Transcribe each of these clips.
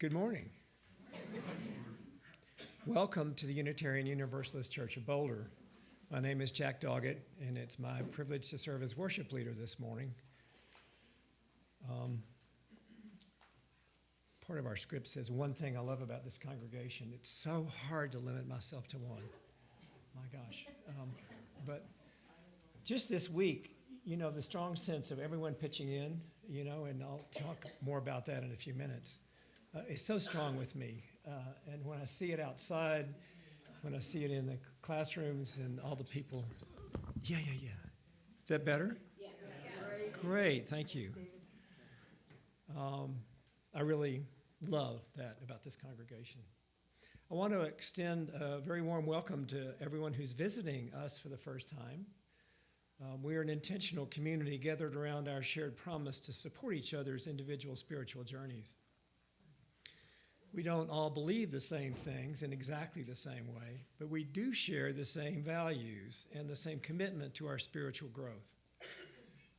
Good morning. Welcome to the Unitarian Universalist Church of Boulder. My name is Jack Doggett, and it's my privilege to serve as worship leader this morning. Part of our script says, one thing I love about this congregation, it's so hard to limit myself to one. My gosh. But just this week, the strong sense of everyone pitching in, and I'll talk more about that in a few minutes, is so strong with me. And when I see it outside, when I see it in the classrooms and all the people. Yeah. Is that better? Yeah. Great, thank you. I really love that about this congregation. I want to extend a very warm welcome to everyone who's visiting us for the first time. We're an intentional community gathered around our shared promise to support each other's individual spiritual journeys. We don't all believe the same things in exactly the same way, but we do share the same values and the same commitment to our spiritual growth.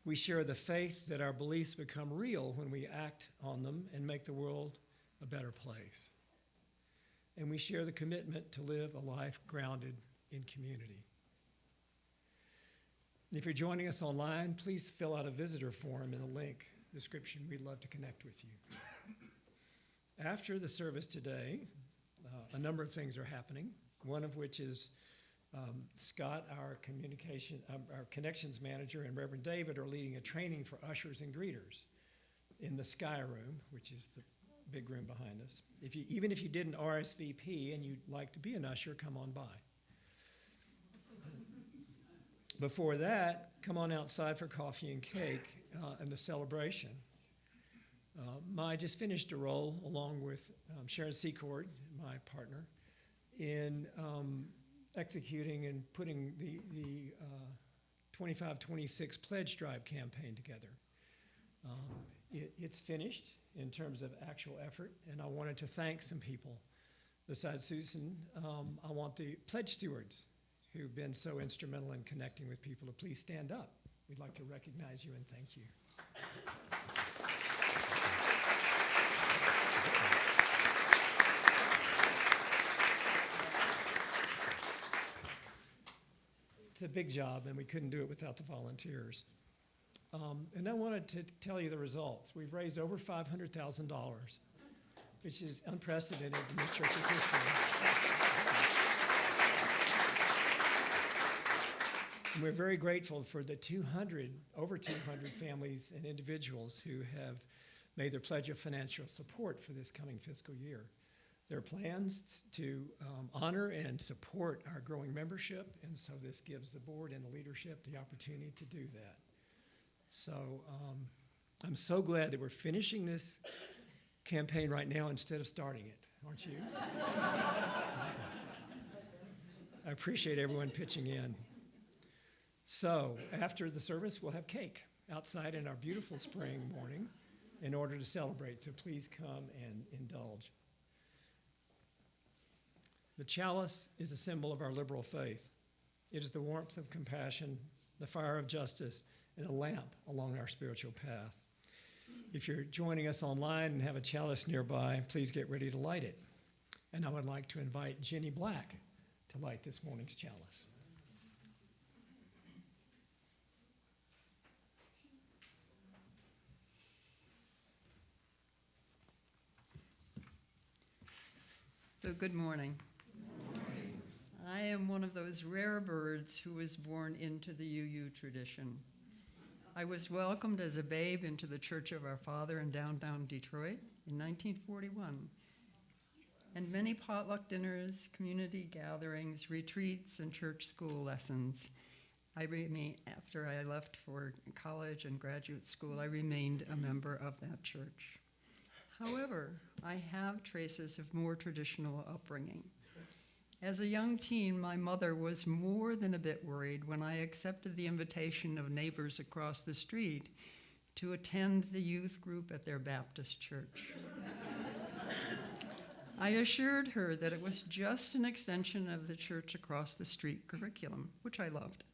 We share the faith that our beliefs become real when we act on them and make the world a better place. And we share the commitment to live a life grounded in community. If you're joining us online, please fill out a visitor form in the link description. We'd love to connect with you. After the service today, a number of things are happening, one of which is Scott, our connections manager, and Reverend David are leading a training for ushers and greeters in the Sky Room, which is the big room behind us. Even if you didn't RSVP and you'd like to be an usher, come on by. Before that, come on outside for coffee and cake and the celebration. I just finished a role, along with Sharon Secord, my partner, in executing and putting the 25-26 Pledge Drive campaign together. It's finished in terms of actual effort, and I wanted to thank some people. Besides Susan, I want the pledge stewards who've been so instrumental in connecting with people to please stand up. We'd like to recognize you and thank you. It's a big job, and we couldn't do it without the volunteers. And I wanted to tell you the results. We've raised over $500,000, which is unprecedented in the church's history. And we're very grateful for the over 200 families and individuals who have made their pledge of financial support for this coming fiscal year. There are plans to honor and support our growing membership, and so this gives the board and the leadership the opportunity to do that. So I'm so glad that we're finishing this campaign right now instead of starting it, aren't you? I appreciate everyone pitching in. So after the service, we'll have cake outside in our beautiful spring morning in order to celebrate, so please come and indulge. The chalice is a symbol of our liberal faith. It is the warmth of compassion, the fire of justice, and a lamp along our spiritual path. If you're joining us online and have a chalice nearby, please get ready to light it. And I would like to invite Jenny Black to light this morning's chalice. So good morning. I am one of those rare birds who was born into the UU tradition. I was welcomed as a babe into the Church of Our Father in downtown Detroit in 1941. And many potluck dinners, community gatherings, retreats, and church school lessons. After I left for college and graduate school, I remained a member of that church. However, I have traces of more traditional upbringing. As a young teen, my mother was more than a bit worried when I accepted the invitation of neighbors across the street to attend the youth group at their Baptist church. I assured her that it was just an extension of the church across the street curriculum, which I loved.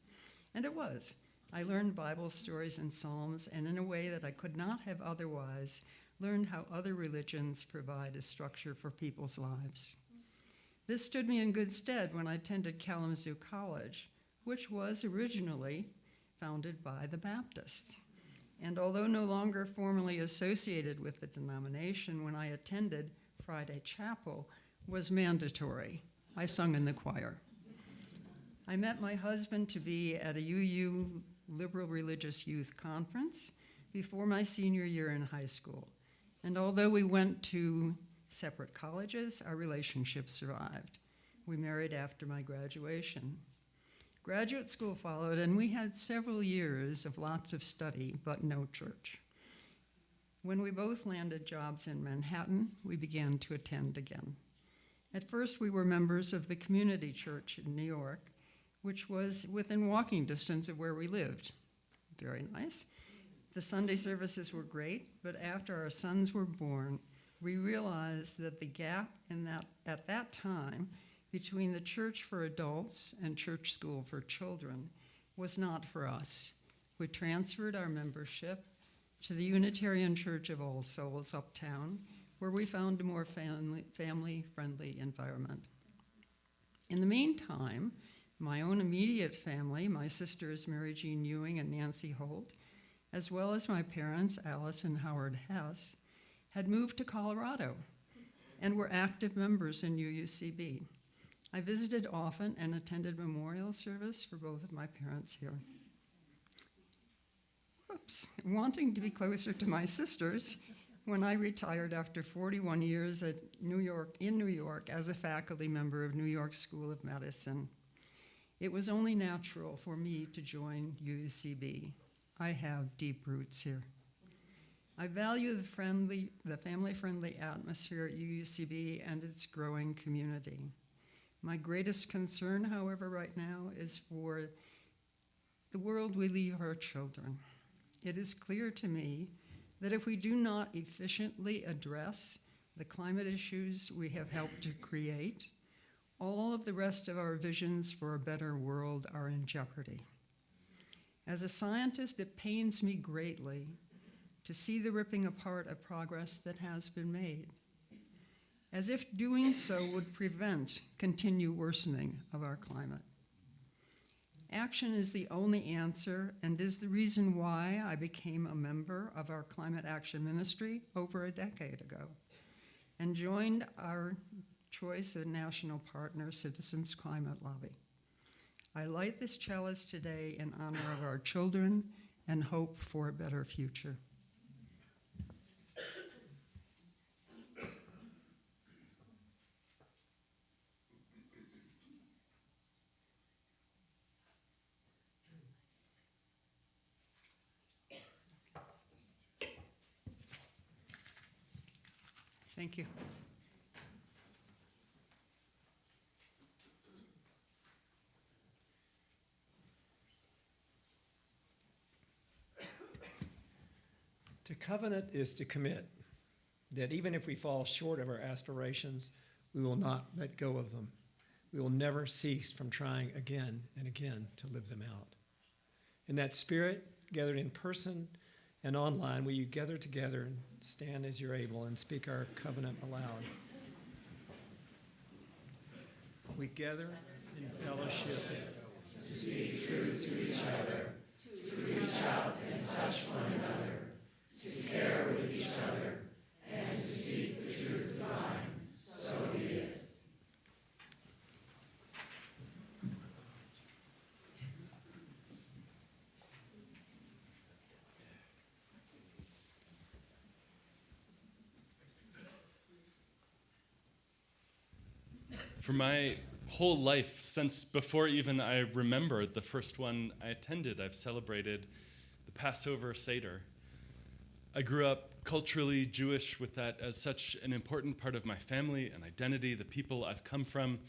And it was. I learned Bible stories and Psalms, and in a way that I could not have otherwise, learned how other religions provide a structure for people's lives. This stood me in good stead when I attended Kalamazoo College, which was originally founded by the Baptists. And although no longer formally associated with the denomination, when I attended, Friday chapel was mandatory. I sung in the choir. I met my husband to be at a UU Liberal Religious Youth Conference before my senior year in high school. And although we went to separate colleges, our relationship survived. We married after my graduation. Graduate school followed, and we had several years of lots of study, but no church. When we both landed jobs in Manhattan, we began to attend again. At first, we were members of the community church in New York, which was within walking distance of where we lived. Very nice. The Sunday services were great, but after our sons were born, we realized that the gap at that time between the church for adults and church school for children was not for us. We transferred our membership to the Unitarian Church of All Souls uptown, where we found a more family-friendly environment. In the meantime, my own immediate family, my sisters Mary Jean Ewing and Nancy Holt, as well as my parents, Alice and Howard Hess, had moved to Colorado and were active members in UUCB. I visited often and attended memorial service for both of my parents here. Wanting to be closer to my sisters, when I retired after 41 years in New York as a faculty member of New York School of Medicine, it was only natural for me to join UUCB. I have deep roots here. I value the family-friendly atmosphere at UUCB and its growing community. My greatest concern, however, right now is for the world we leave our children. It is clear to me that if we do not efficiently address the climate issues we have helped to create, all of the rest of our visions for a better world are in jeopardy. As a scientist, it pains me greatly to see the ripping apart of progress that has been made, as if doing so would prevent continued worsening of our climate. Action is the only answer and is the reason why I became a member of our climate action ministry over a decade ago and joined our choice of national partner, Citizens Climate Lobby. I light this chalice today in honor of our children and hope for a better future. Thank you. To covenant is to commit, that even if we fall short of our aspirations, we will not let go of them. We will never cease from trying again and again to live them out. In that spirit, gathered in person and online, will you gather together and stand as you're able and speak our covenant aloud? We gather in fellowship to speak truth to each other, to reach out and touch one another, to care with each other, and to seek the truth divine. So be it. For my whole life, since before even I remember the first one I attended, I've celebrated the Passover Seder. I grew up culturally Jewish with that as such an important part of my family and identity, the people I've come from,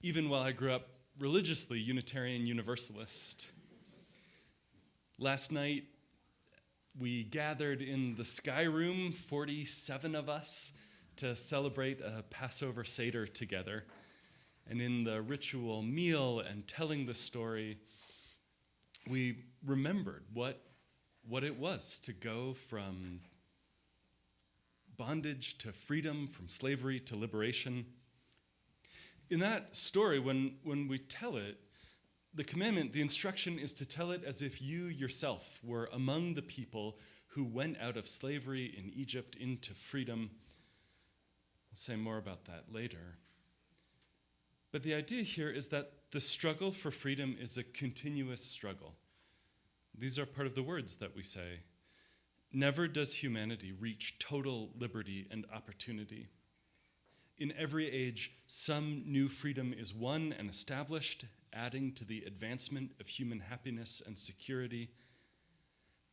even while I grew up religiously Unitarian Universalist. Last night, we gathered in the Sky Room, 47 of us, to celebrate a Passover Seder together. And in the ritual meal and telling the story, we remembered what it was to go from bondage to freedom, from slavery to liberation. In that story, when we tell it, the commandment, the instruction is to tell it as if you yourself were among the people who went out of slavery in Egypt into freedom. I'll say more about that later. But the idea here is that the struggle for freedom is a continuous struggle. These are part of the words that we say. Never does humanity reach total liberty and opportunity. In every age, some new freedom is won and established, adding to the advancement of human happiness and security.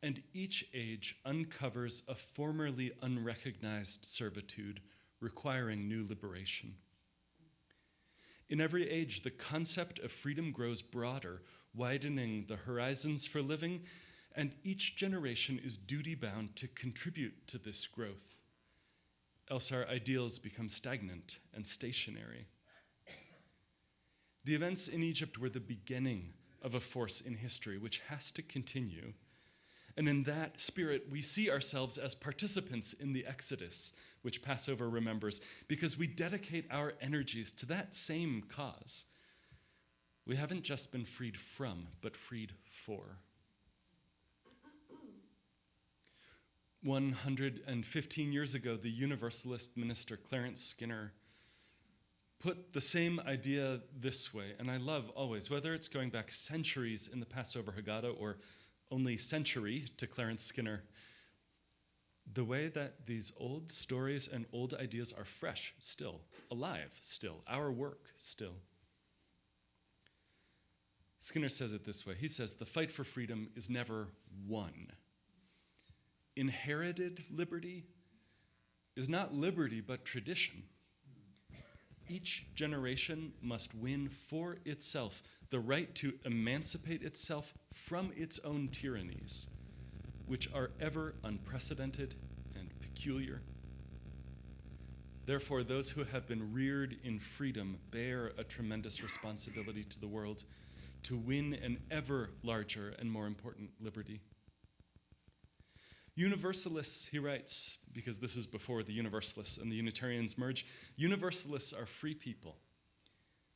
And each age uncovers a formerly unrecognized servitude requiring new liberation. In every age, the concept of freedom grows broader, widening the horizons for living, and each generation is duty-bound to contribute to this growth. Else our ideals become stagnant and stationary. The events in Egypt were the beginning of a force in history which has to continue. And in that spirit, we see ourselves as participants in the Exodus, which Passover remembers, because we dedicate our energies to that same cause. We haven't just been freed from, but freed for. 115 years ago, the Universalist minister Clarence Skinner put the same idea this way, and I love always, whether it's going back centuries in the Passover Haggadah or only century to Clarence Skinner, the way that these old stories and old ideas are fresh still, alive still, our work still. Skinner says it this way. He says, the fight for freedom is never won. Inherited liberty is not liberty, but tradition. Each generation must win for itself the right to emancipate itself from its own tyrannies, which are ever unprecedented and peculiar. Therefore, those who have been reared in freedom bear a tremendous responsibility to the world to win an ever larger and more important liberty. Universalists, he writes, because this is before the Universalists and the Unitarians merge, Universalists are free people,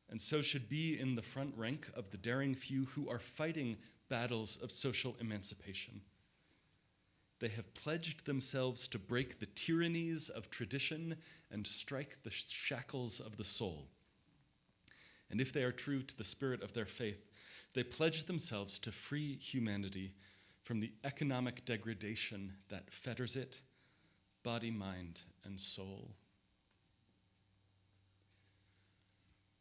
and so should be in the front rank of the daring few who are fighting battles of social emancipation. They have pledged themselves to break the tyrannies of tradition and strike the shackles of the soul. And if they are true to the spirit of their faith, they pledge themselves to free humanity from the economic degradation that fetters it, body, mind, and soul.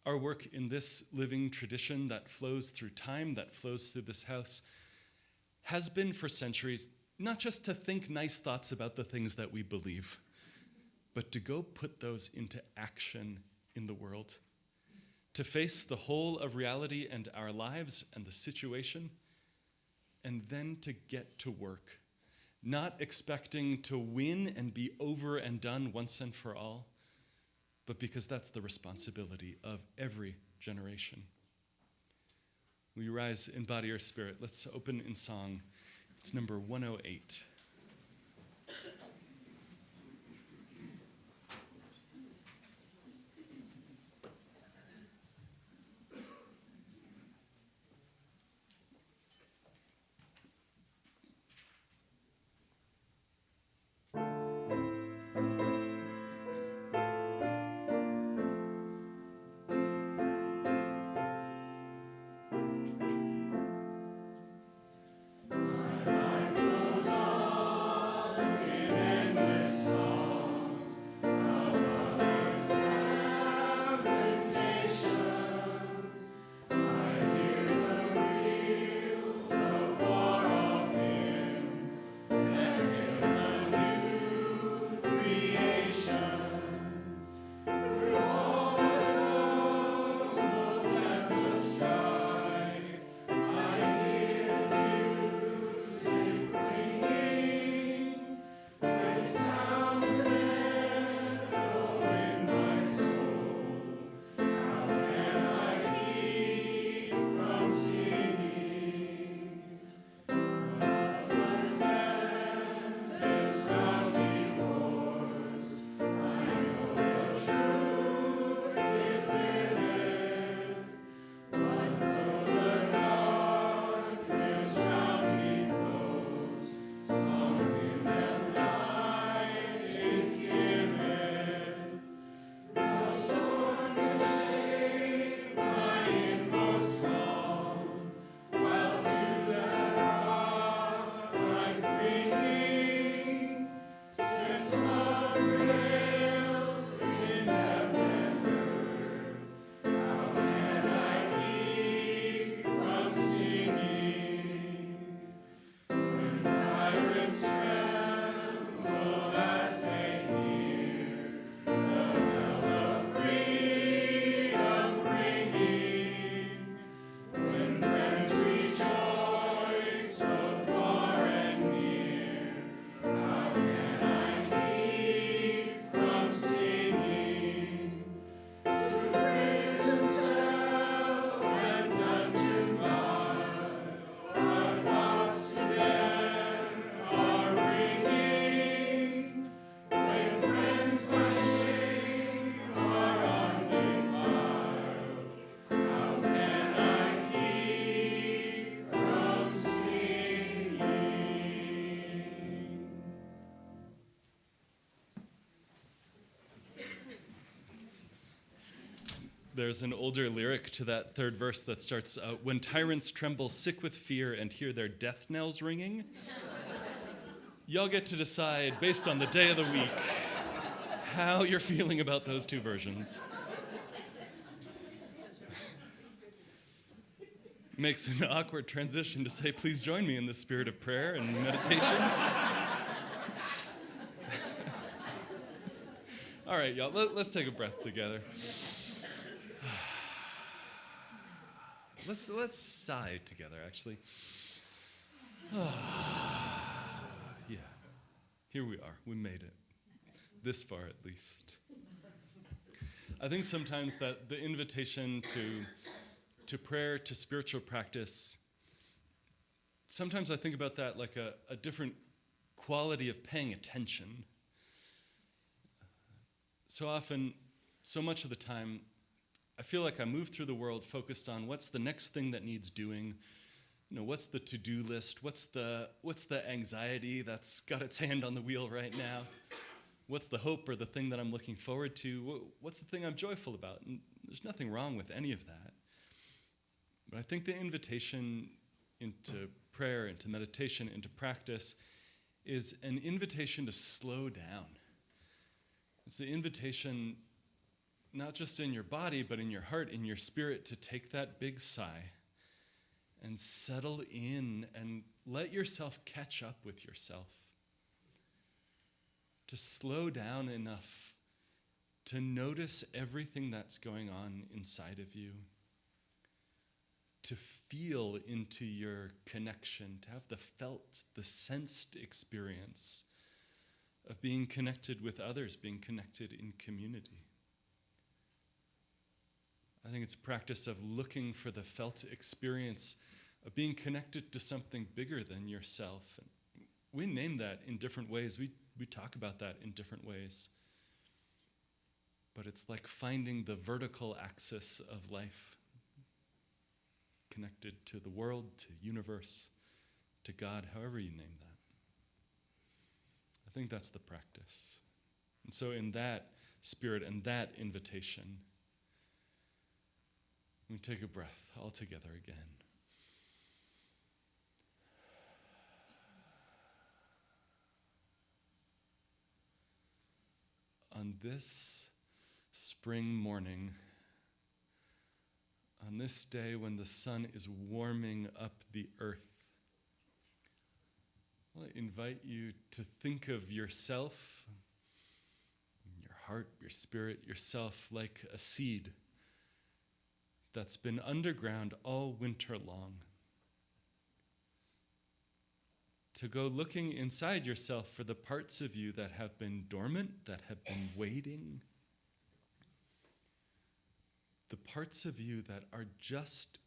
Our work in this living tradition that flows through time, that flows through this house, has been for centuries not just to think nice thoughts about the things that we believe, but to go put those into action in the world, to face the whole of reality and our lives and the situation, and then to get to work, not expecting to win and be over and done once and for all, but because that's the responsibility of every generation. Will you rise in body or spirit? Let's open in song. It's number 108. My life goes on. There's an older lyric to that third verse that starts, when tyrants tremble sick with fear and hear their death knells ringing. Y'all get to decide, based on the day of the week, how you're feeling about those two versions. Makes an awkward transition to say, please join me in the spirit of prayer and meditation. All right, y'all, let's take a breath together. Let's sigh together, actually. Yeah, here we are. We made it. This far, at least. I think sometimes that the invitation to prayer, to spiritual practice, sometimes I think about that like a different quality of paying attention. So often, so much of the time, I feel like I move through the world focused on what's the next thing that needs doing, what's the to-do list, what's the anxiety that's got its hand on the wheel right now, what's the hope or the thing that I'm looking forward to, what's the thing I'm joyful about, and there's nothing wrong with any of that. But I think the invitation into prayer, into meditation, into practice is an invitation to slow down. It's the invitation not just in your body, but in your heart, in your spirit, to take that big sigh and settle in and let yourself catch up with yourself. To slow down enough to notice everything that's going on inside of you. To feel into your connection, to have the felt, the sensed experience of being connected with others, being connected in community. I think it's a practice of looking for the felt experience of being connected to something bigger than yourself. And we name that in different ways. We talk about that in different ways. But it's like finding the vertical axis of life, connected to the world, to universe, to God, however you name that. I think that's the practice. And so in that spirit and that invitation, we take a breath all together again. On this spring morning, on this day when the sun is warming up the earth, I invite you to think of yourself, your heart, your spirit, yourself like a seed that's been underground all winter long. To go looking inside yourself for the parts of you that have been dormant, that have been waiting. The parts of you that are just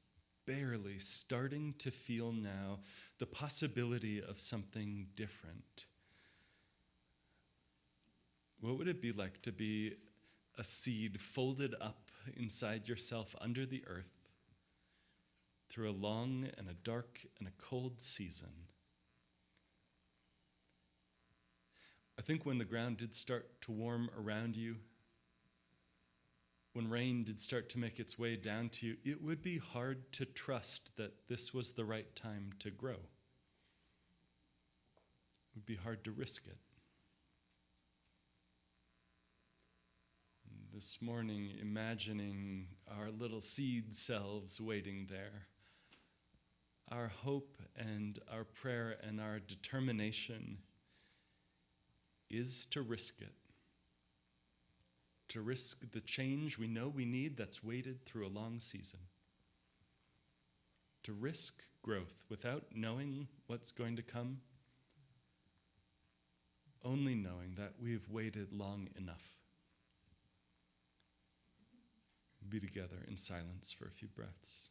barely starting to feel now the possibility of something different. What would it be like to be a seed folded up inside yourself under the earth through a long and a dark and a cold season? I think when the ground did start to warm around you, when rain did start to make its way down to you, it would be hard to trust that this was the right time to grow. It would be hard to risk it. This morning, imagining our little seed selves waiting there, our hope and our prayer and our determination is to risk it. To risk the change we know we need that's waited through a long season. To risk growth without knowing what's going to come, only knowing that we've waited long enough. Be together in silence for a few breaths.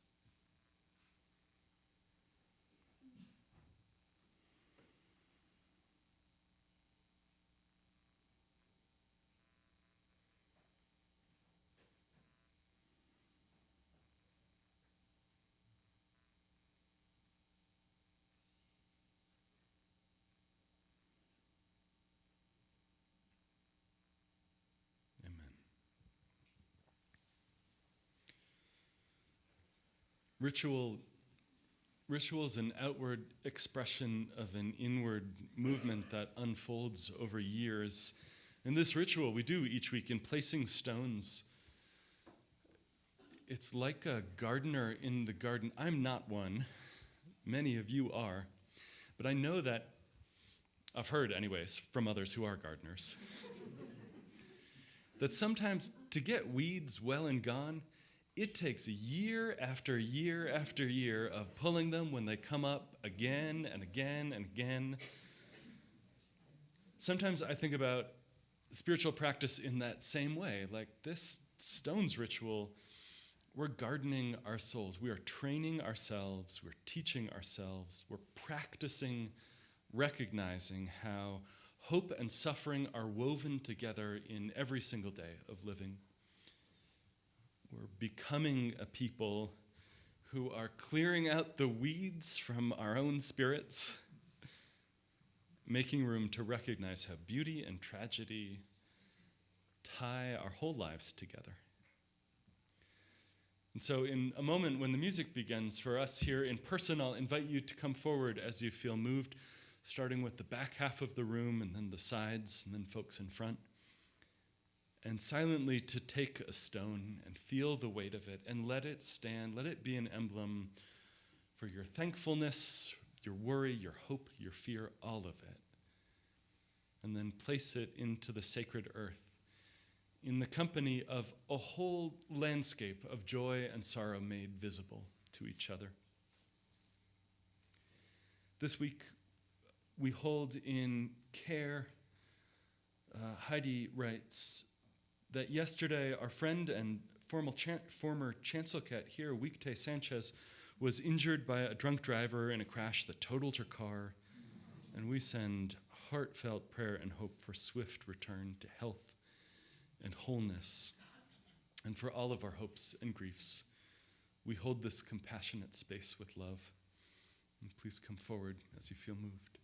Amen. Ritual is an outward expression of an inward movement that unfolds over years. In this ritual we do each week in placing stones, it's like a gardener in the garden. I'm not one. Many of you are. But I know that, I've heard anyways, from others who are gardeners, that sometimes to get weeds well and gone, it takes year after year after year of pulling them when they come up again and again and again. Sometimes I think about spiritual practice in that same way, like this stones ritual. We're gardening our souls. We are training ourselves. We're teaching ourselves. We're practicing recognizing how hope and suffering are woven together in every single day of living. We're becoming a people who are clearing out the weeds from our own spirits, making room to recognize how beauty and tragedy tie our whole lives together. And so in a moment when the music begins for us here in person, I'll invite you to come forward as you feel moved, starting with the back half of the room and then the sides and then folks in front. And silently to take a stone and feel the weight of it and let it stand, let it be an emblem for your thankfulness, your worry, your hope, your fear, all of it. And then place it into the sacred earth in the company of a whole landscape of joy and sorrow made visible to each other. This week, we hold in care. Heidi writes that yesterday our friend and former Chancellorette here, Weekday Sanchez, was injured by a drunk driver in a crash that totaled her car, and we send heartfelt prayer and hope for swift return to health and wholeness. And for all of our hopes and griefs, we hold this compassionate space with love. And please come forward as you feel moved.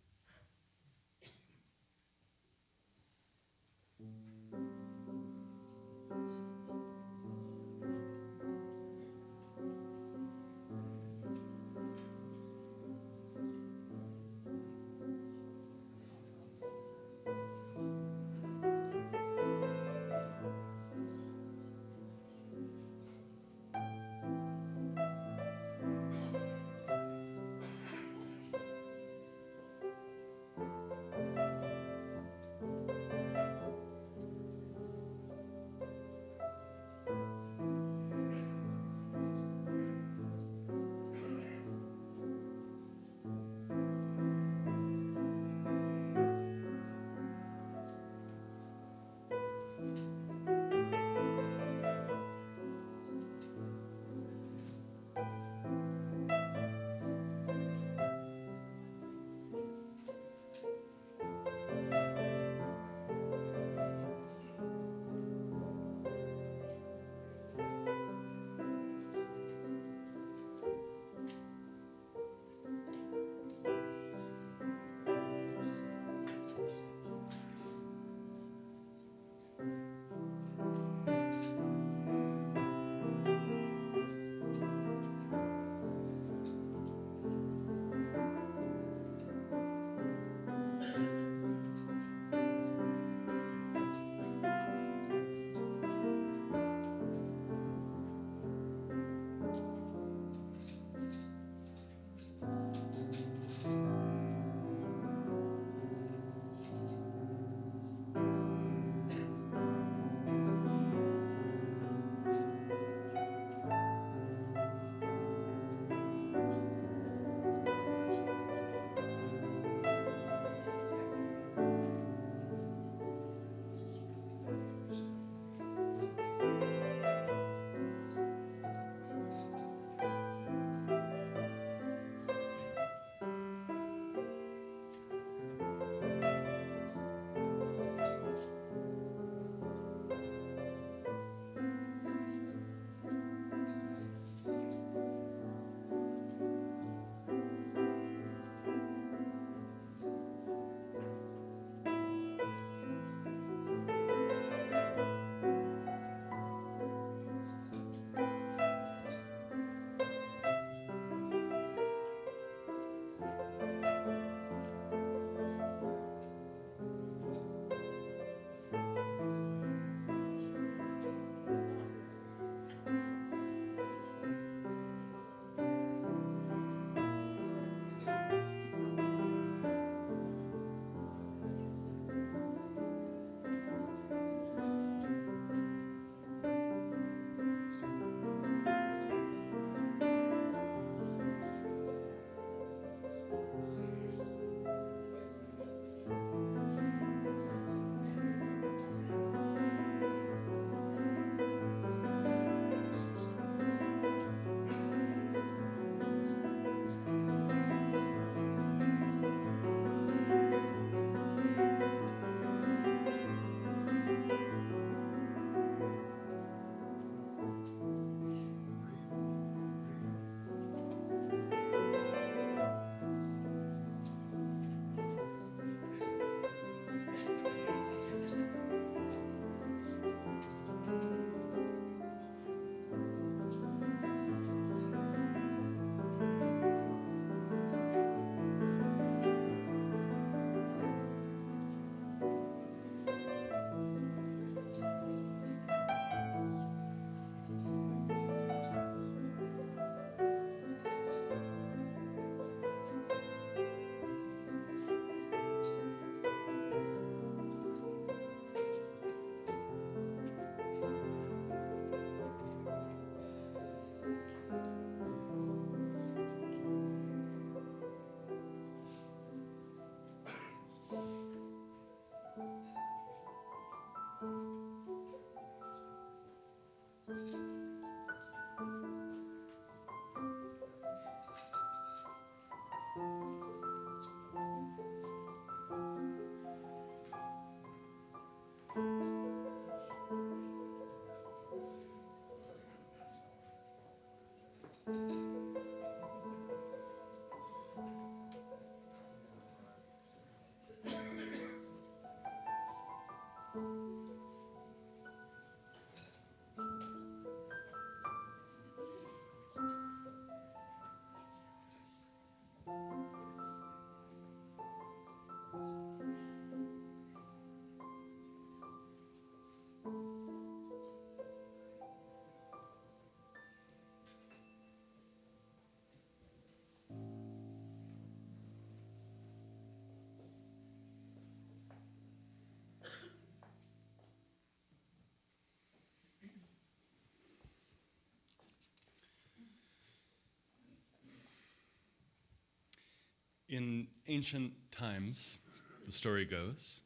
In ancient times, the story goes,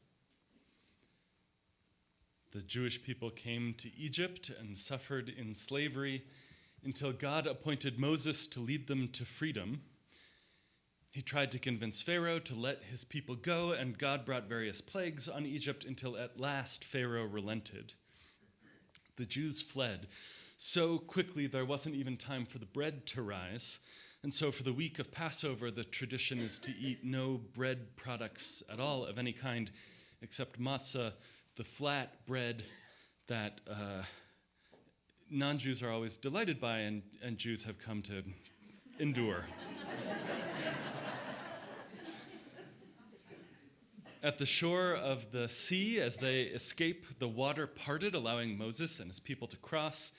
the Jewish people came to Egypt and suffered in slavery until God appointed Moses to lead them to freedom. He tried to convince Pharaoh to let his people go, and God brought various plagues on Egypt until at last Pharaoh relented. The Jews fled so quickly there wasn't even time for the bread to rise. And so for the week of Passover, the tradition is to eat no bread products at all of any kind except matzah, the flat bread that non-Jews are always delighted by and Jews have come to endure. At the shore of the sea, as they escape, the water parted, allowing Moses and his people to cross,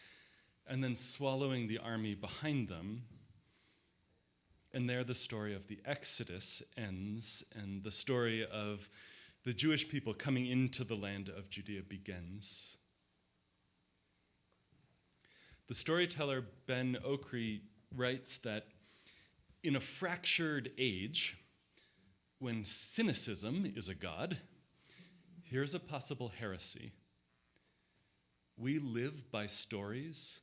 and then swallowing the army behind them. And there the story of the Exodus ends, and the story of the Jewish people coming into the land of Judea begins. The storyteller Ben Okri writes that in a fractured age, when cynicism is a god, here's a possible heresy. We live by stories,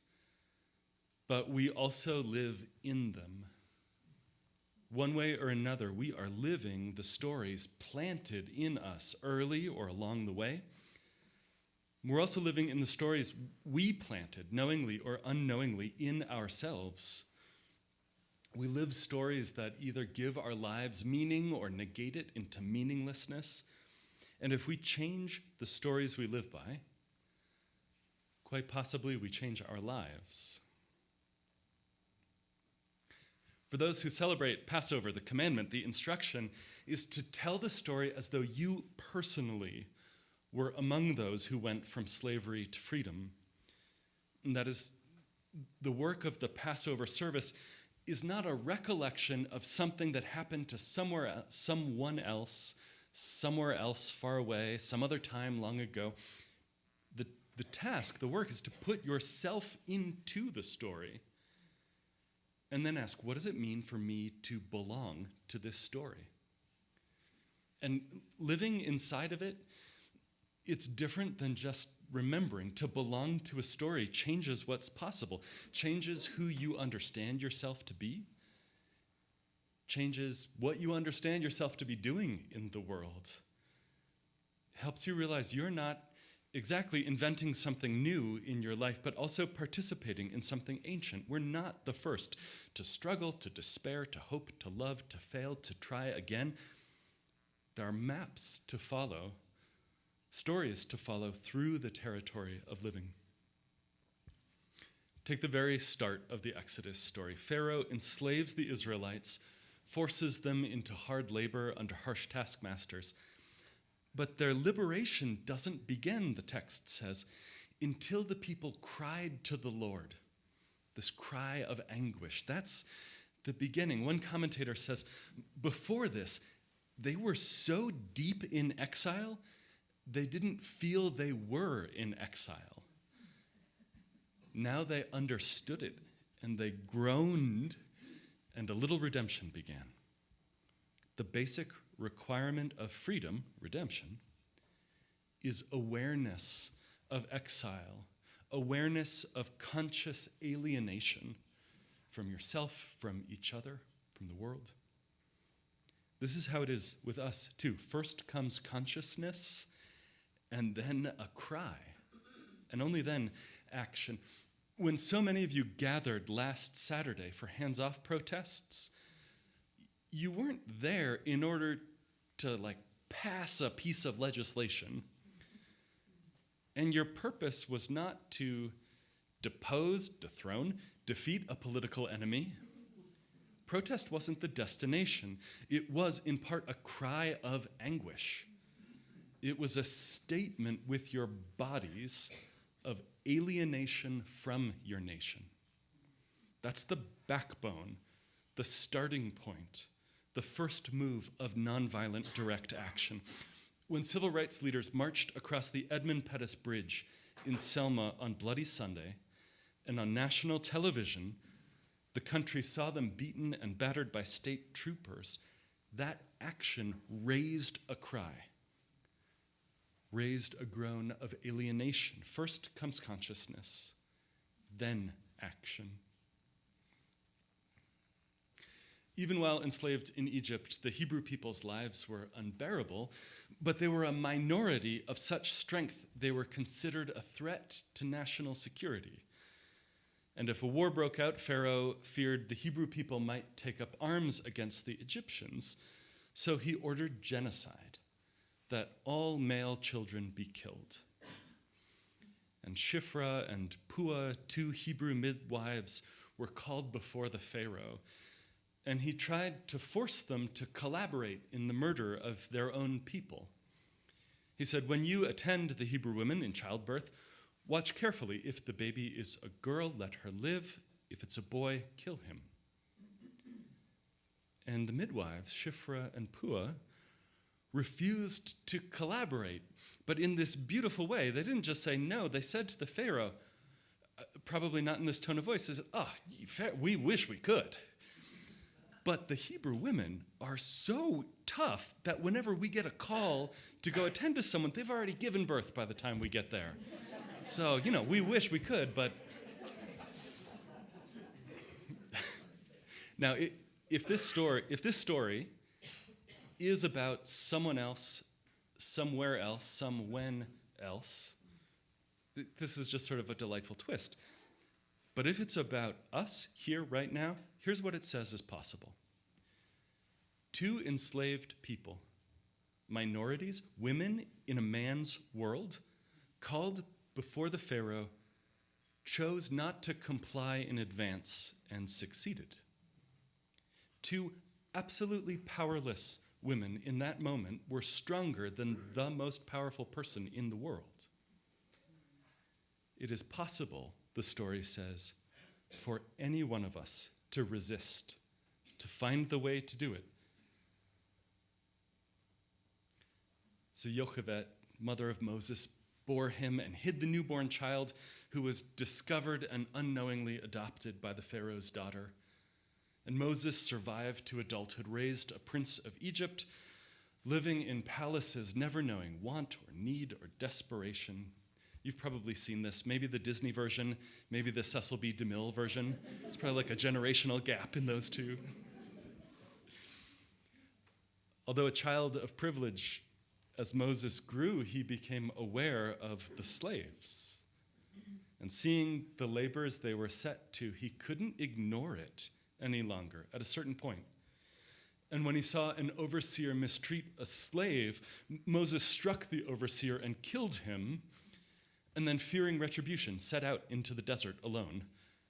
but we also live in them. One way or another, we are living the stories planted in us early or along the way. We're also living in the stories we planted, knowingly or unknowingly, in ourselves. We live stories that either give our lives meaning or negate it into meaninglessness. And if we change the stories we live by, quite possibly we change our lives. For those who celebrate Passover, the commandment, the instruction, is to tell the story as though you personally were among those who went from slavery to freedom. And that is, the work of the Passover service is not a recollection of something that happened to someone else, somewhere else far away, some other time long ago. The task, the work, is to put yourself into the story and then ask, what does it mean for me to belong to this story? And living inside of it, it's different than just remembering. To belong to a story changes what's possible, changes who you understand yourself to be, changes what you understand yourself to be doing in the world. Helps you realize you're not exactly inventing something new in your life, but also participating in something ancient. We're not the first to struggle, to despair, to hope, to love, to fail, to try again. There are maps to follow, stories to follow through the territory of living. Take the very start of the Exodus story. Pharaoh enslaves the Israelites, forces them into hard labor under harsh taskmasters. But their liberation doesn't begin, the text says, until the people cried to the Lord. This cry of anguish. That's the beginning. One commentator says, before this, they were so deep in exile, they didn't feel they were in exile. Now they understood it, and they groaned, and a little redemption began. The basic requirement of freedom, redemption, is awareness of exile, awareness of conscious alienation from yourself, from each other, from the world. This is how it is with us, too. First comes consciousness, and then a cry, and only then action. When so many of you gathered last Saturday for hands-off protests, you weren't there in order to pass a piece of legislation. And your purpose was not to depose, dethrone, defeat a political enemy. Protest wasn't the destination. It was in part a cry of anguish. It was a statement with your bodies of alienation from your nation. That's the backbone, the starting point, the first move of nonviolent direct action. When civil rights leaders marched across the Edmund Pettus Bridge in Selma on Bloody Sunday, and on national television, the country saw them beaten and battered by state troopers, that action raised a cry, raised a groan of alienation. First comes consciousness, then action. Even while enslaved in Egypt, the Hebrew people's lives were unbearable, but they were a minority of such strength they were considered a threat to national security. And if a war broke out, Pharaoh feared the Hebrew people might take up arms against the Egyptians, so he ordered genocide, that all male children be killed. And Shiphrah and Puah, 2 Hebrew midwives, were called before the Pharaoh, and he tried to force them to collaborate in the murder of their own people. He said, "When you attend the Hebrew women in childbirth, watch carefully. If the baby is a girl, let her live. If it's a boy, kill him." And the midwives, Shiphrah and Puah, refused to collaborate. But in this beautiful way, they didn't just say no. They said to the Pharaoh, probably not in this tone of voice, we wish we could. But the Hebrew women are so tough that whenever we get a call to go attend to someone, they've already given birth by the time we get there. So, we wish we could, but... Now, if this story is about someone else, somewhere else, somewhen else, this is just sort of a delightful twist. But if it's about us here right now, here's what it says is possible. 2 enslaved people, minorities, women in a man's world, called before the Pharaoh, chose not to comply in advance and succeeded. 2 absolutely powerless women in that moment were stronger than the most powerful person in the world. It is possible, the story says, for any one of us to resist, to find the way to do it. So Yocheved, mother of Moses, bore him and hid the newborn child, who was discovered and unknowingly adopted by the Pharaoh's daughter. And Moses survived to adulthood, raised a prince of Egypt, living in palaces, never knowing want or need or desperation. You've probably seen this, maybe the Disney version, maybe the Cecil B. DeMille version. It's probably like a generational gap in those two. Although a child of privilege, as Moses grew, he became aware of the slaves. And seeing the labors they were set to, he couldn't ignore it any longer at a certain point. And when he saw an overseer mistreat a slave, Moses struck the overseer and killed him, and then, fearing retribution, set out into the desert alone,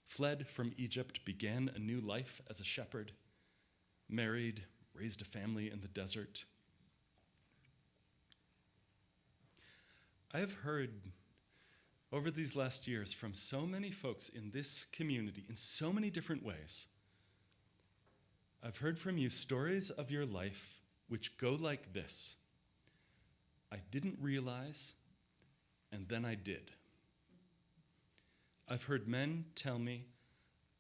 fled from Egypt, began a new life as a shepherd, married, raised a family in the desert. I have heard over these last years from so many folks in this community in so many different ways. I've heard from you stories of your life which go like this. I didn't realize, and then I did. I've heard men tell me,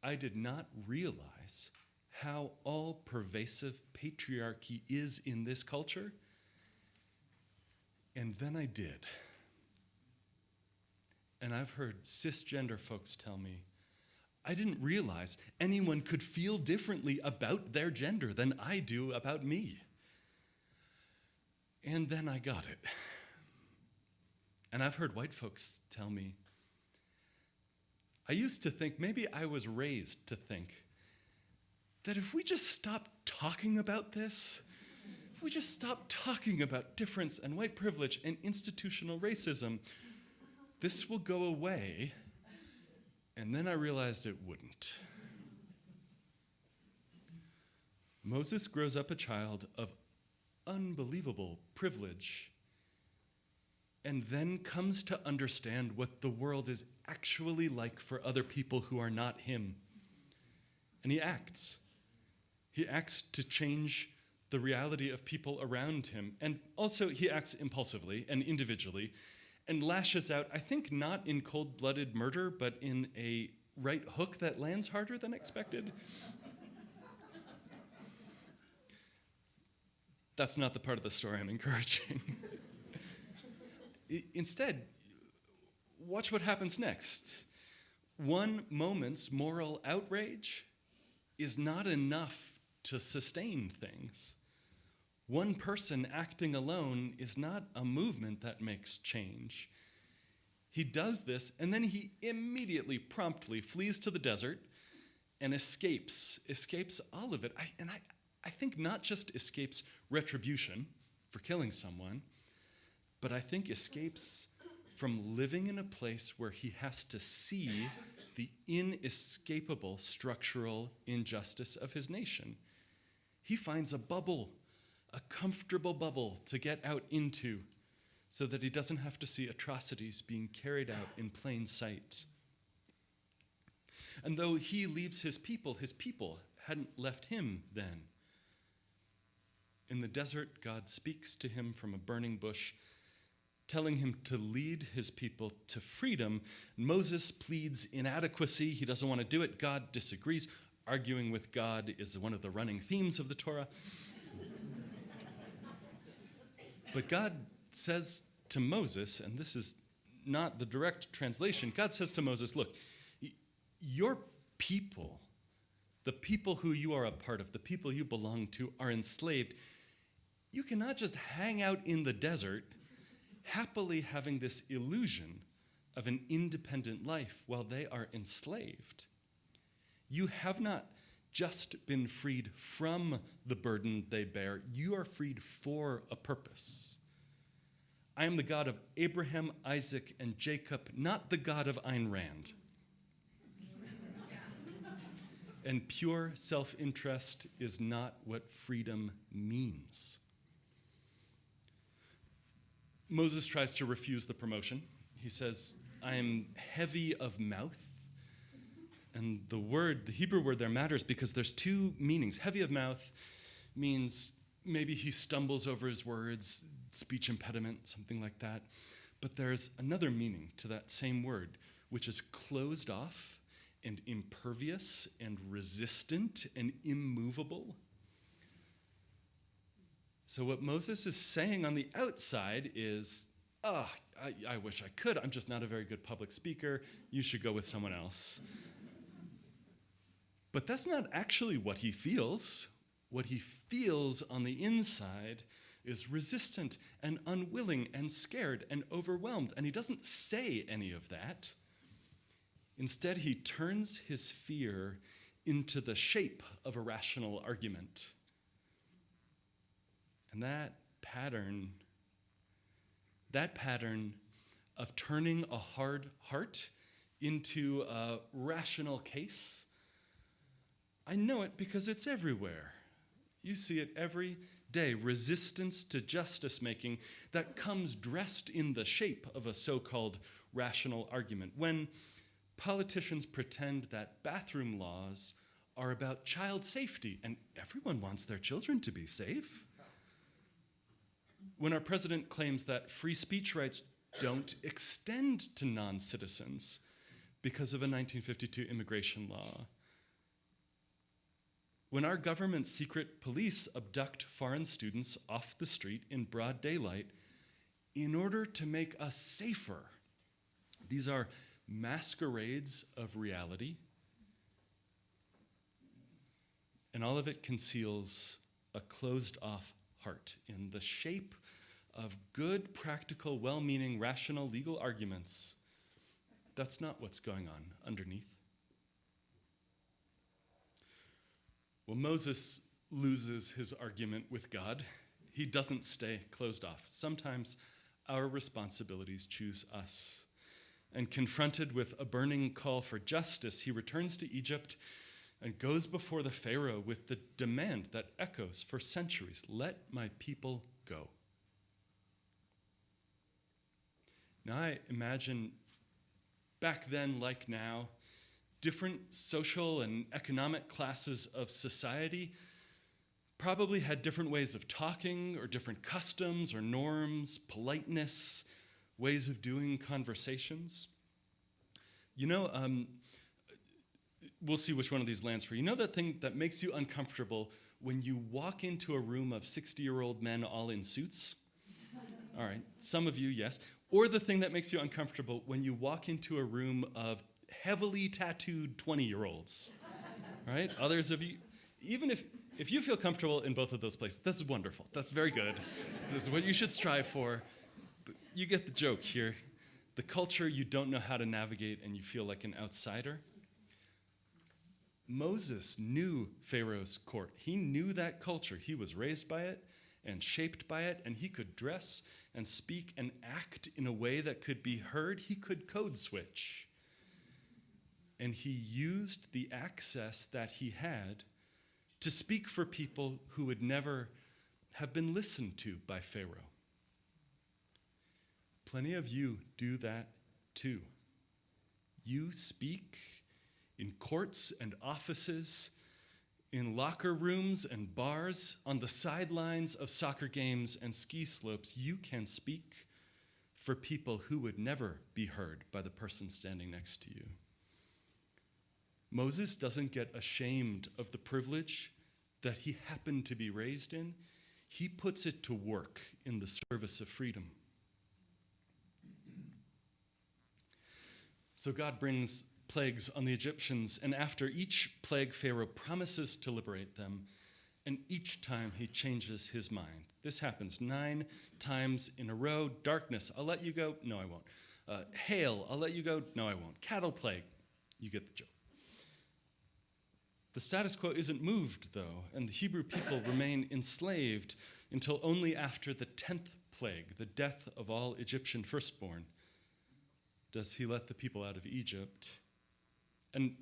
I did not realize how all-pervasive patriarchy is in this culture, and then I did. And I've heard cisgender folks tell me, I didn't realize anyone could feel differently about their gender than I do about me. And then I got it. And I've heard white folks tell me, I used to think, maybe I was raised to think, that if we just stop talking about this, if we just stop talking about difference and white privilege and institutional racism, this will go away. And then I realized it wouldn't. Moses grows up a child of unbelievable privilege, and then comes to understand what the world is actually like for other people who are not him. And he acts. He acts to change the reality of people around him. And also he acts impulsively and individually, and lashes out, I think not in cold-blooded murder, but in a right hook that lands harder than expected. That's not the part of the story I'm encouraging. Instead, watch what happens next. One moment's moral outrage is not enough to sustain things. One person acting alone is not a movement that makes change. He does this, and then he immediately, promptly flees to the desert and escapes all of it. I think not just escapes retribution for killing someone, but I think escapes from living in a place where he has to see the inescapable structural injustice of his nation. He finds a bubble, a comfortable bubble to get out into so that he doesn't have to see atrocities being carried out in plain sight. And though he leaves his people hadn't left him then. In the desert, God speaks to him from a burning bush, telling him to lead his people to freedom. Moses pleads inadequacy. He doesn't want to do it. God disagrees. Arguing with God is one of the running themes of the Torah. But God says to Moses, and this is not the direct translation, God says to Moses, look, your people, the people who you are a part of, the people you belong to, are enslaved. You cannot just hang out in the desert happily having this illusion of an independent life while they are enslaved. You have not just been freed from the burden they bear. You are freed for a purpose. I am the God of Abraham, Isaac, and Jacob, not the God of Ayn Rand. And pure self-interest is not what freedom means. Moses tries to refuse the promotion. He says, I am heavy of mouth. And the Hebrew word there matters because there's two meanings. Heavy of mouth means maybe he stumbles over his words, speech impediment, something like that. But there's another meaning to that same word, which is closed off and impervious and resistant and immovable. So what Moses is saying on the outside is, I wish I could. I'm just not a very good public speaker. You should go with someone else. But that's not actually what he feels. What he feels on the inside is resistant and unwilling and scared and overwhelmed. And he doesn't say any of that. Instead, he turns his fear into the shape of a rational argument. And that pattern of turning a hard heart into a rational case, I know it because it's everywhere. You see it every day. Resistance to justice making that comes dressed in the shape of a so-called rational argument. When politicians pretend that bathroom laws are about child safety, and everyone wants their children to be safe. When our president claims that free speech rights don't extend to non-citizens because of a 1952 immigration law. When our government's secret police abduct foreign students off the street in broad daylight in order to make us safer. These are masquerades of reality, and all of it conceals a closed-off heart in the shape of good, practical, well-meaning, rational, legal arguments. That's not what's going on underneath. Well, Moses loses his argument with God. He doesn't stay closed off. Sometimes our responsibilities choose us. And confronted with a burning call for justice, he returns to Egypt and goes before the Pharaoh with the demand that echoes for centuries, let my people go. Now I imagine back then, like now, different social and economic classes of society probably had different ways of talking or different customs or norms, politeness, ways of doing conversations. You know, we'll see which one of these lands for you. You know that thing that makes you uncomfortable when you walk into a room of 60-year-old men all in suits. All right, some of you, yes. Or the thing that makes you uncomfortable when you walk into a room of heavily tattooed 20-year-olds. Right? Others of you, even if you feel comfortable in both of those places, this is wonderful. That's very good. This is what you should strive for. But you get the joke here. The culture you don't know how to navigate and you feel like an outsider. Moses knew Pharaoh's court. He knew that culture. He was raised by it and shaped by it, and he could dress and speak and act in a way that could be heard. He could code switch. And he used the access that he had to speak for people who would never have been listened to by Pharaoh. Plenty of you do that too. You speak in courts and offices, in locker rooms and bars, on the sidelines of soccer games and ski slopes. You can speak for people who would never be heard by the person standing next to you. Moses doesn't get ashamed of the privilege that he happened to be raised in. He puts it to work in the service of freedom. So God brings plagues on the Egyptians, and after each plague, Pharaoh promises to liberate them, and each time he changes his mind. This happens 9 times in a row. Darkness, I'll let you go. No, I won't. Hail, I'll let you go. No, I won't. Cattle plague, you get the joke. The status quo isn't moved, though, and the Hebrew people remain enslaved until only after the 10th plague, the death of all Egyptian firstborn, does he let the people out of Egypt. And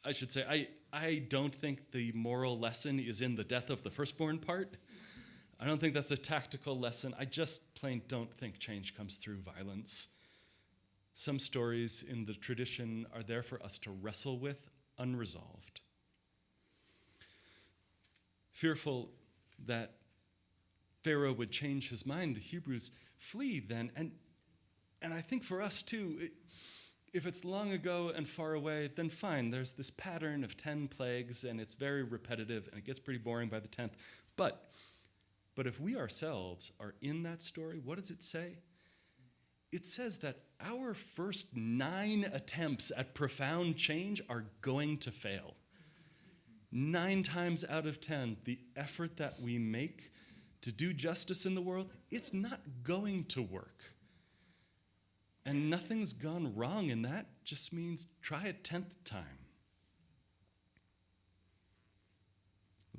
I should say, I don't think the moral lesson is in the death of the firstborn part. I don't think that's a tactical lesson. I just plain don't think change comes through violence. Some stories in the tradition are there for us to wrestle with, unresolved. Fearful that Pharaoh would change his mind, the Hebrews flee then. And I think for us too, if it's long ago and far away, then fine. There's this pattern of 10 plagues, and it's very repetitive, and it gets pretty boring by the 10th. But if we ourselves are in that story, what does it say? It says that our first 9 attempts at profound change are going to fail. 9 times out of 10, the effort that we make to do justice in the world, it's not going to work. And nothing's gone wrong in that, just means try a 10th time.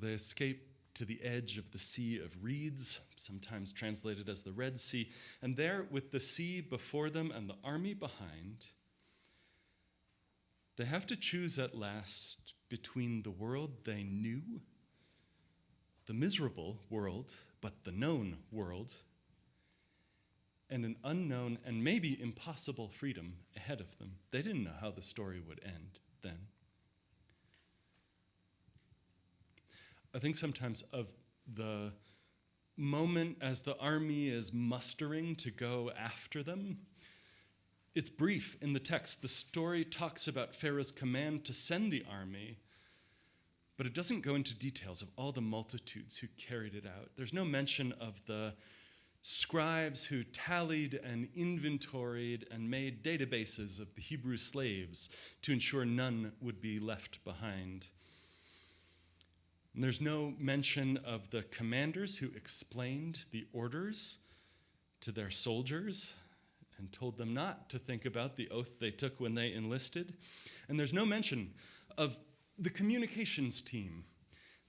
They escape to the edge of the Sea of Reeds, sometimes translated as the Red Sea, and there, with the sea before them and the army behind, they have to choose at last between the world they knew, the miserable world, but the known world, and an unknown and maybe impossible freedom ahead of them. They didn't know how the story would end then. I think sometimes of the moment as the army is mustering to go after them. It's brief in the text. The story talks about Pharaoh's command to send the army, but it doesn't go into details of all the multitudes who carried it out. There's no mention of the scribes who tallied and inventoried and made databases of the Hebrew slaves to ensure none would be left behind. And there's no mention of the commanders who explained the orders to their soldiers and told them not to think about the oath they took when they enlisted. And there's no mention of the communications team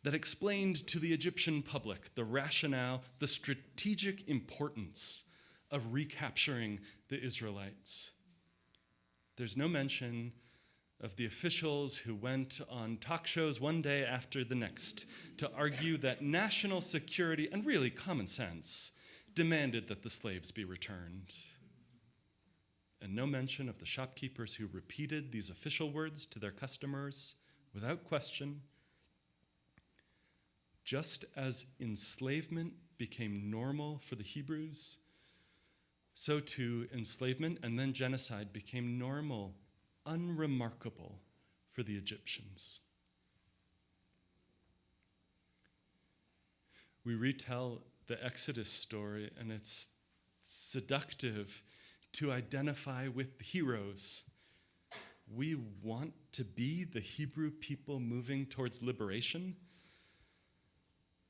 that explained to the Egyptian public the rationale, the strategic importance of recapturing the Israelites. There's no mention of the officials who went on talk shows one day after the next to argue that national security and really common sense demanded that the slaves be returned. And no mention of the shopkeepers who repeated these official words to their customers without question. Just as enslavement became normal for the Hebrews, so too enslavement and then genocide became normal, unremarkable for the Egyptians. We retell the Exodus story, and it's seductive to identify with the heroes. We want to be the Hebrew people moving towards liberation.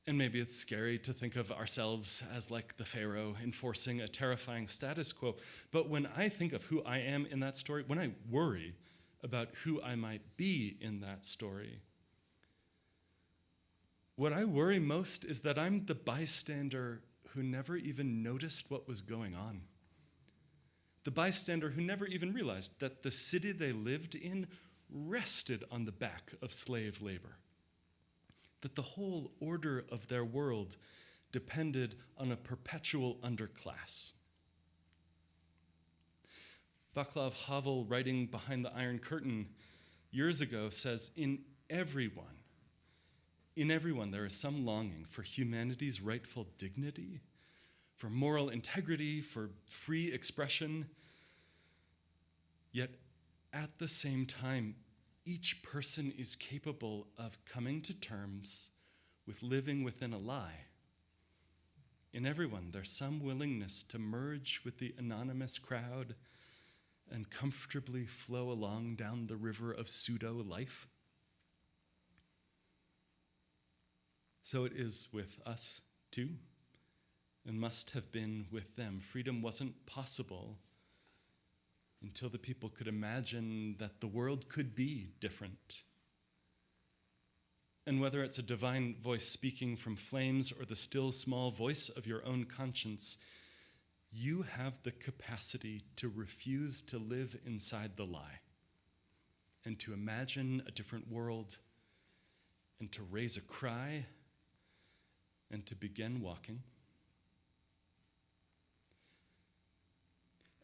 And maybe it's scary to think of ourselves as like the Pharaoh enforcing a terrifying status quo. But when I think of who I am in that story, when I worry about who I might be in that story, what I worry most is that I'm the bystander who never even noticed what was going on. The bystander who never even realized that the city they lived in rested on the back of slave labor, that the whole order of their world depended on a perpetual underclass. Václav Havel, writing Behind the Iron Curtain years ago, says, in everyone there is some longing for humanity's rightful dignity, for moral integrity, for free expression. Yet at the same time, each person is capable of coming to terms with living within a lie. In everyone, there's some willingness to merge with the anonymous crowd and comfortably flow along down the river of pseudo-life. So it is with us too, and must have been with them. Freedom wasn't possible until the people could imagine that the world could be different. And whether it's a divine voice speaking from flames or the still small voice of your own conscience, you have the capacity to refuse to live inside the lie and to imagine a different world and to raise a cry and to begin walking.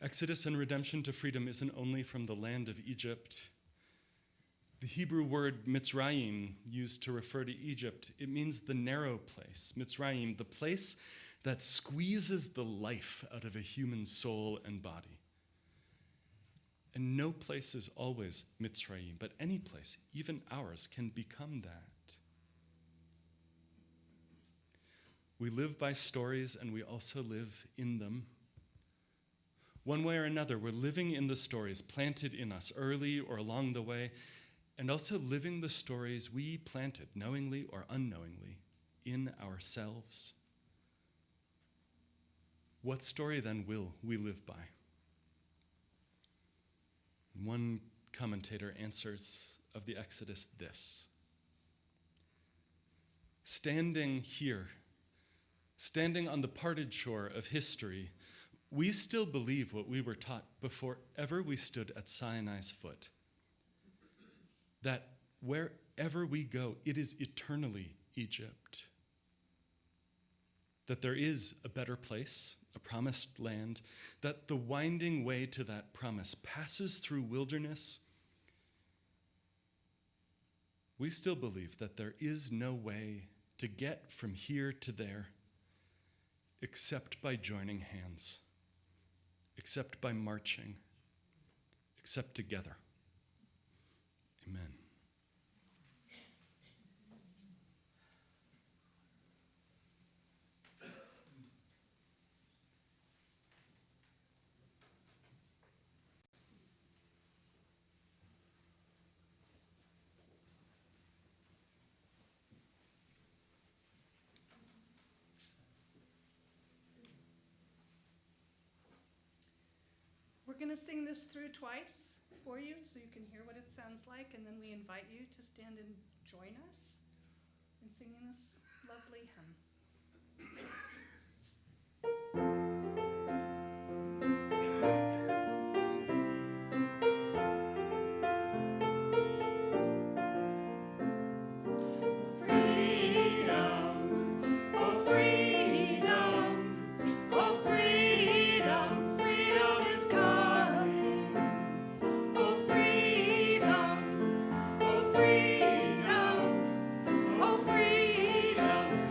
Exodus and redemption to freedom isn't only from the land of Egypt. The Hebrew word Mitzrayim, used to refer to Egypt, it means the narrow place. Mitzrayim, the place that squeezes the life out of a human soul and body. And no place is always Mitzrayim, but any place, even ours, can become that. We live by stories, and we also live in them. One way or another, we're living in the stories planted in us early or along the way, and also living the stories we planted, knowingly or unknowingly, in ourselves. What story then will we live by? One commentator answers of the Exodus this: standing here, standing on the parted shore of history, we still believe what we were taught before ever we stood at Sinai's foot. That wherever we go, it is eternally Egypt. That there is a better place, a promised land, that the winding way to that promise passes through wilderness. We still believe that there is no way to get from here to there except by joining hands, except by marching, except together. Amen. We're going to sing this through twice for you so you can hear what it sounds like, and then we invite you to stand and join us in singing this lovely hymn.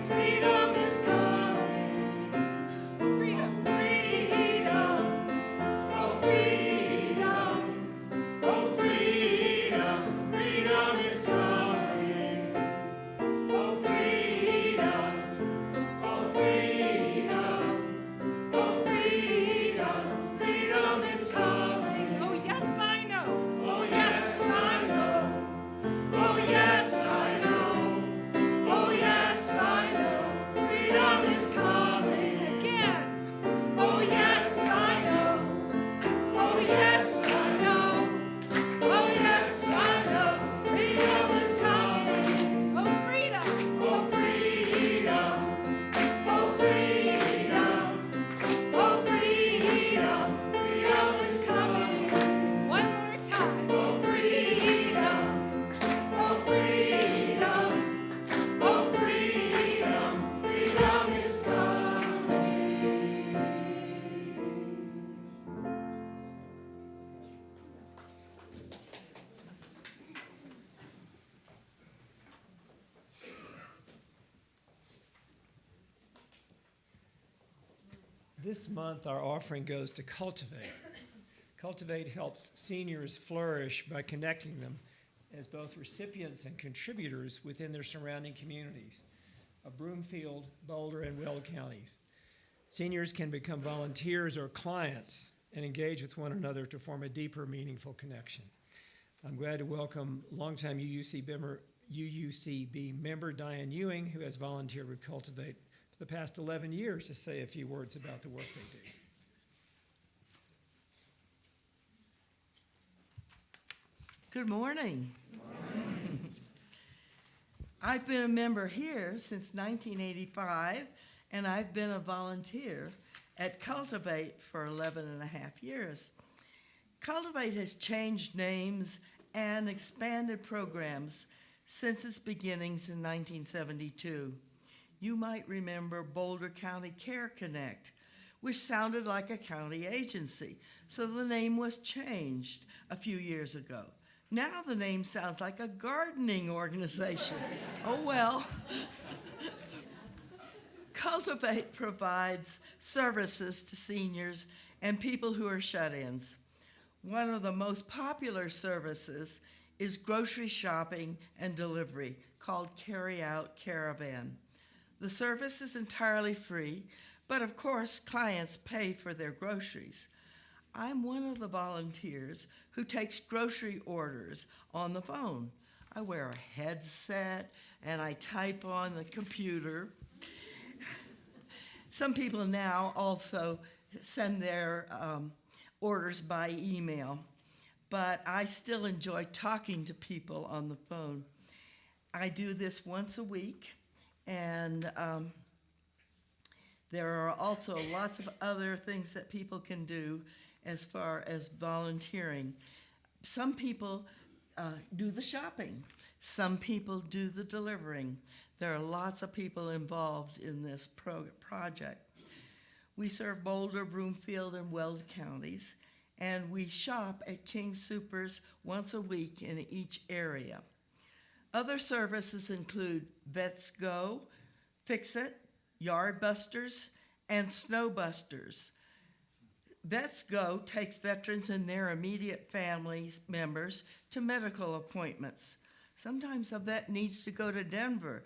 Freedom is coming. This month, our offering goes to Cultivate. Cultivate helps seniors flourish by connecting them as both recipients and contributors within their surrounding communities of Broomfield, Boulder, and Weld counties. Seniors can become volunteers or clients and engage with one another to form a deeper, meaningful connection. I'm glad to welcome longtime UUCB member Diane Ewing, who has volunteered with Cultivate for the past 11 years, to say a few words about the work they do. Good morning. I've been a member here since 1985, and I've been a volunteer at Cultivate for 11 and a half years. Cultivate has changed names and expanded programs since its beginnings in 1972. You might remember Boulder County Care Connect, which sounded like a county agency, so the name was changed a few years ago. Now the name sounds like a gardening organization. Oh well. Cultivate provides services to seniors and people who are shut-ins. One of the most popular services is grocery shopping and delivery, called Carry Out Caravan. The service is entirely free, but of course clients pay for their groceries. I'm one of the volunteers who takes grocery orders on the phone. I wear a headset and I type on the computer. Some people now also send their orders by email, but I still enjoy talking to people on the phone. I do this once a week, and there are also lots of other things that people can do as far as volunteering. Some people do the shopping. Some people do the delivering. There are lots of people involved in this project. We serve Boulder, Broomfield, and Weld counties, and we shop at King Soopers once a week in each area. Other services include Vets Go, Fix It, Yard Busters, and Snow Busters. Vets Go takes veterans and their immediate family members to medical appointments. Sometimes a vet needs to go to Denver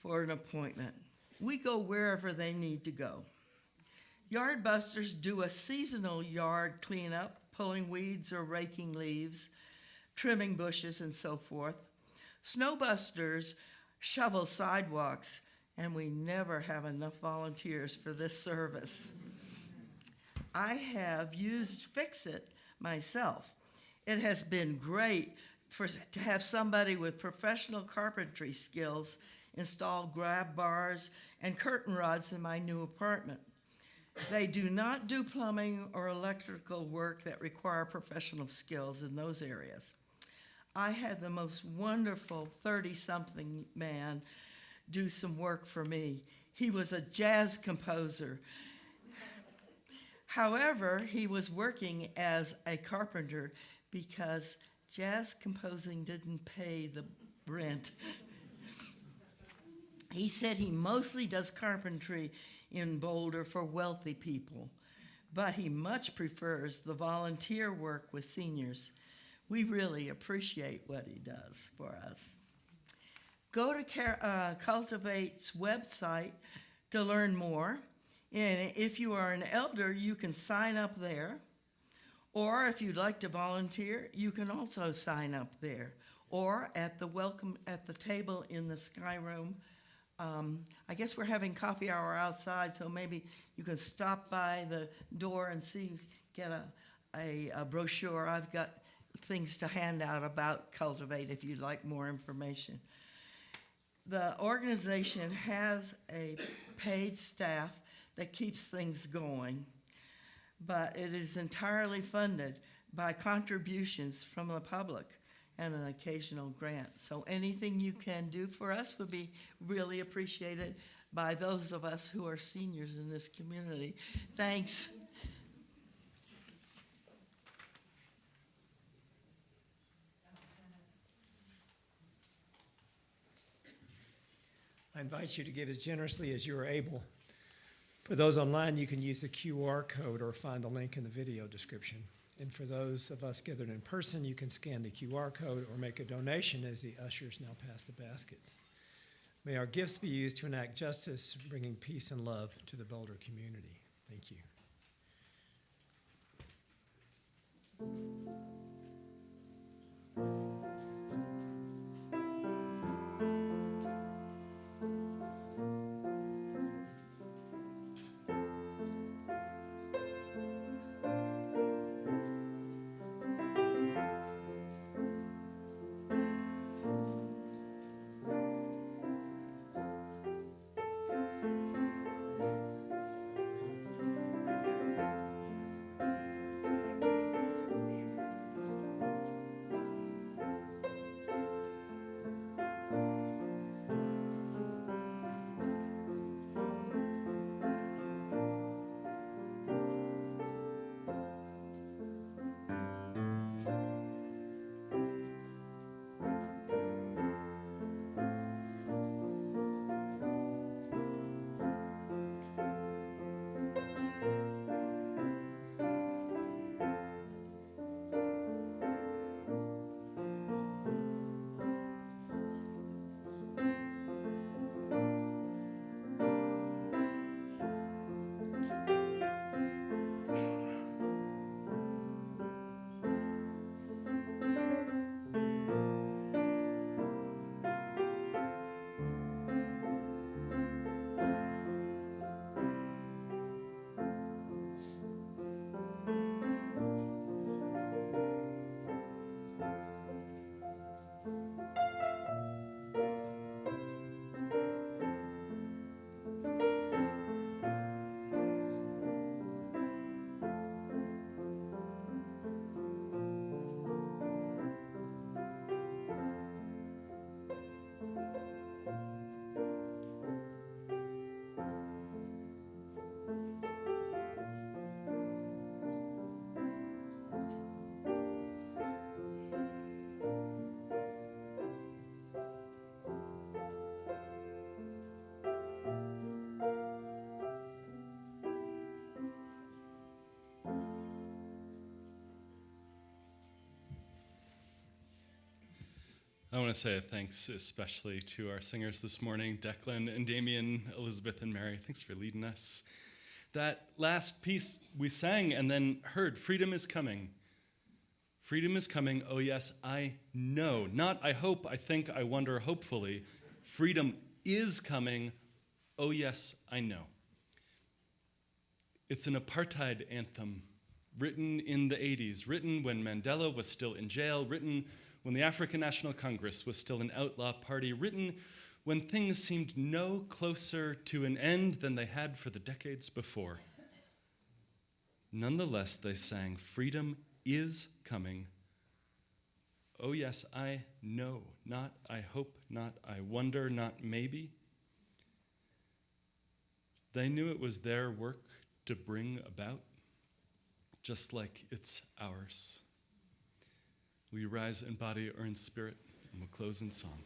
for an appointment. We go wherever they need to go. Yard Busters do a seasonal yard cleanup, pulling weeds or raking leaves, trimming bushes, and so forth. Snow Busters shovel sidewalks, and we never have enough volunteers for this service. I have used Fix It myself. It has been great to have somebody with professional carpentry skills install grab bars and curtain rods in my new apartment. They do not do plumbing or electrical work that require professional skills in those areas. I had the most wonderful 30-something man do some work for me. He was a jazz composer. However, he was working as a carpenter because jazz composing didn't pay the rent. He said he mostly does carpentry in Boulder for wealthy people, but he much prefers the volunteer work with seniors. We really appreciate what he does for us. Go to Cultivate's website to learn more. And if you are an elder, you can sign up there. Or if you'd like to volunteer, you can also sign up there. Or at the table in the Sky Room. I guess we're having coffee hour outside, so maybe you can stop by the door and get a brochure. I've got things to hand out about Cultivate if you'd like more information. The organization has a paid staff that keeps things going, but it is entirely funded by contributions from the public and an occasional grant. So anything you can do for us would be really appreciated by those of us who are seniors in this community. Thanks. I invite you to give as generously as you are able. For those online, you can use the QR code or find the link in the video description. And for those of us gathered in person, you can scan the QR code or make a donation as the ushers now pass the baskets. May our gifts be used to enact justice, bringing peace and love to the Boulder community. Thank you. I want to say a thanks especially to our singers this morning, Declan and Damien, Elizabeth and Mary. Thanks for leading us. That last piece we sang and then heard, freedom is coming. Freedom is coming, oh yes, I know. Not I hope, I think, I wonder, hopefully. Freedom is coming, oh yes, I know. It's an apartheid anthem written in the 80s, written when Mandela was still in jail, written when the African National Congress was still an outlaw party, written when things seemed no closer to an end than they had for the decades before. Nonetheless, they sang, freedom is coming. Oh yes, I know, not I hope, not I wonder, not maybe. They knew it was their work to bring about, just like it's ours. We rise in body or in spirit, and we'll close in song.